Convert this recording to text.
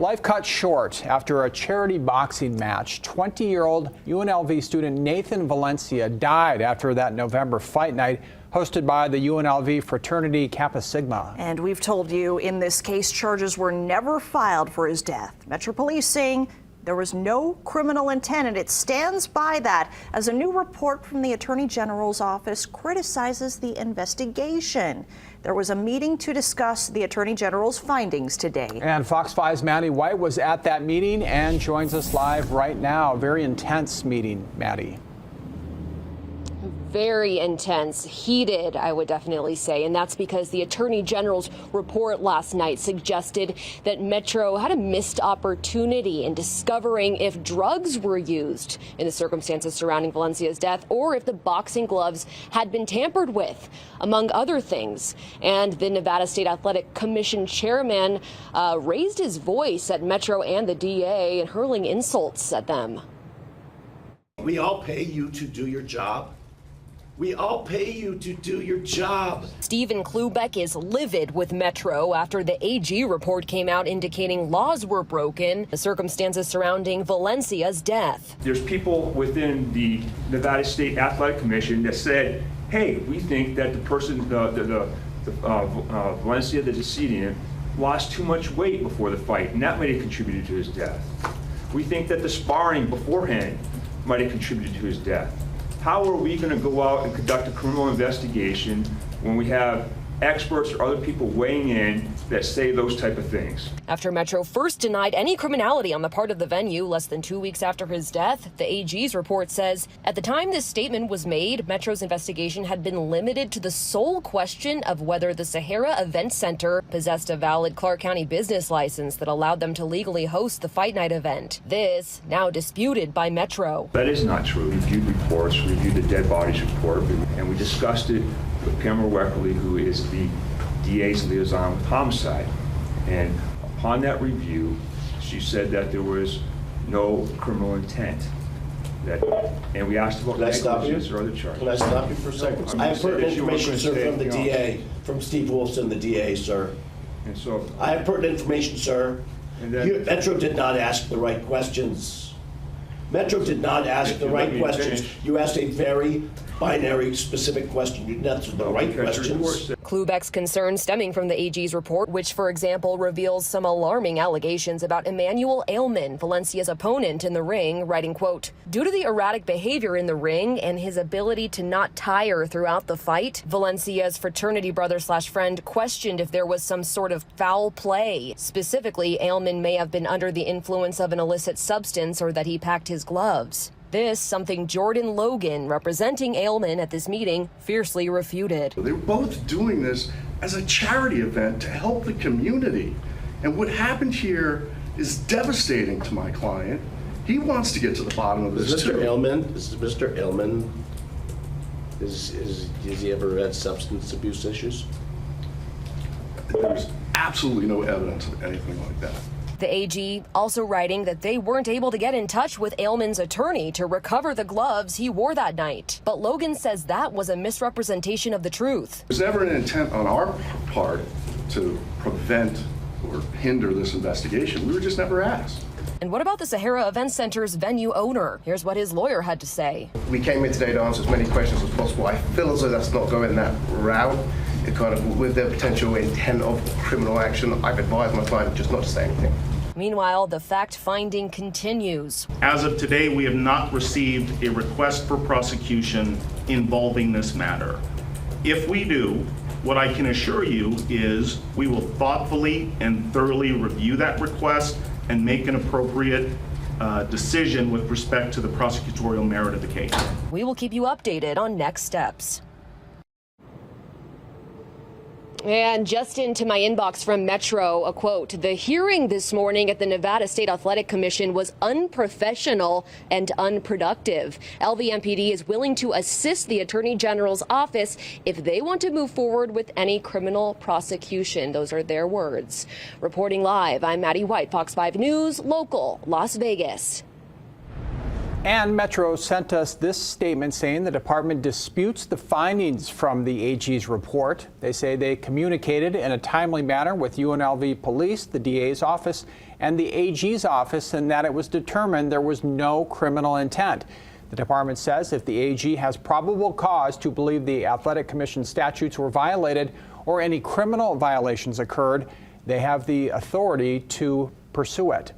Life cut short after a charity boxing match. 20-year-old UNLV student Nathan Valencia died after that November fight night hosted by the UNLV fraternity Kappa Sigma. And we've told you in this case, charges were never filed for his death. Metro Police saying there was no criminal intent, and it stands by that as a new report from the Attorney General's office criticizes the investigation. There was a meeting to discuss the Attorney General's findings today. And Fox 5's Maddie White was at that meeting and joins us live right now. Very intense meeting, Maddie. Very intense, heated, I would definitely say, and that's because the Attorney General's report last night suggested that Metro had a missed opportunity in discovering if drugs were used in the circumstances surrounding Valencia's death or if the boxing gloves had been tampered with, among other things. And the Nevada State Athletic Commission chairman raised his voice at Metro and the DA and hurling insults at them. We all pay you to do your job. We all pay you to do your job. Stephen Klubeck is livid with Metro after the AG report came out indicating laws were broken, the circumstances surrounding Valencia's death. There's people within the Nevada State Athletic Commission that said, hey, we think that the person, Valencia, the decedent, lost too much weight before the fight, and that might have contributed to his death. We think that the sparring beforehand might have contributed to his death. How are we going to go out and conduct a criminal investigation when we have experts or other people weighing in that say those type of things? After Metro first denied any criminality on the part of the venue less than 2 weeks after his death, the AG's report says at the time this statement was made, Metro's investigation had been limited to the sole question of whether the Sahara Events Center possessed a valid Clark County business license that allowed them to legally host the fight night event. This now disputed by Metro. That is not true. We reviewed reports, reviewed the dead bodies report, and we discussed it with Pamela Weckerly, who is the DA's liaison with homicide. And upon that review, she said that there was no criminal intent. And we asked about negligence or other charges. Can I stop you for a second? I have pertinent information, sir, from the DA, from Steve Wolfson, the DA, sir. And so I have pertinent information, sir. Metro did not ask the right questions. Metro did not ask the right questions. You asked a very binary, specific question. You didn't answer the right questions. Klubeck's concerns stemming from the AG's report, which, for example, reveals some alarming allegations about Emmanuel Ailman, Valencia's opponent in the ring, writing, quote, due to the erratic behavior in the ring and his ability to not tire throughout the fight, Valencia's fraternity brother/friend questioned if there was some sort of foul play. Specifically, Ailman may have been under the influence of an illicit substance or that he packed his gloves. This, something Jordan Logan, representing Ailman at this meeting, fiercely refuted. They were both doing this as a charity event to help the community. And what happened here is devastating to my client. He wants to get to the bottom of this too. Mr. Ailman, has he ever had substance abuse issues? There's absolutely no evidence of anything like that. The AG also writing that they weren't able to get in touch with Ailman's attorney to recover the gloves he wore that night. But Logan says that was a misrepresentation of the truth. There's never an intent on our part to prevent or hinder this investigation. We were just never asked. And what about the Sahara Events Center's venue owner? Here's what his lawyer had to say. We came here today to answer as many questions as possible. I feel as though that's not going that route. It kind of, with the potential intent of criminal action, I've advised my client just not to say anything. Meanwhile, the fact-finding continues. As of today, we have not received a request for prosecution involving this matter. If we do, what I can assure you is we will thoughtfully and thoroughly review that request and make an appropriate decision with respect to the prosecutorial merit of the case. We will keep you updated on next steps. And just into my inbox from Metro, a quote, the hearing this morning at the Nevada State Athletic Commission was unprofessional and unproductive. LVMPD is willing to assist the Attorney General's office if they want to move forward with any criminal prosecution. Those are their words. Reporting live, I'm Maddie White, Fox 5 News, local, Las Vegas. And Metro sent us this statement saying the department disputes the findings from the AG's report. They say they communicated in a timely manner with UNLV Police, the DA's office, and the AG's office, and that it was determined there was no criminal intent. The department says if the AG has probable cause to believe the Athletic Commission statutes were violated or any criminal violations occurred, they have the authority to pursue it.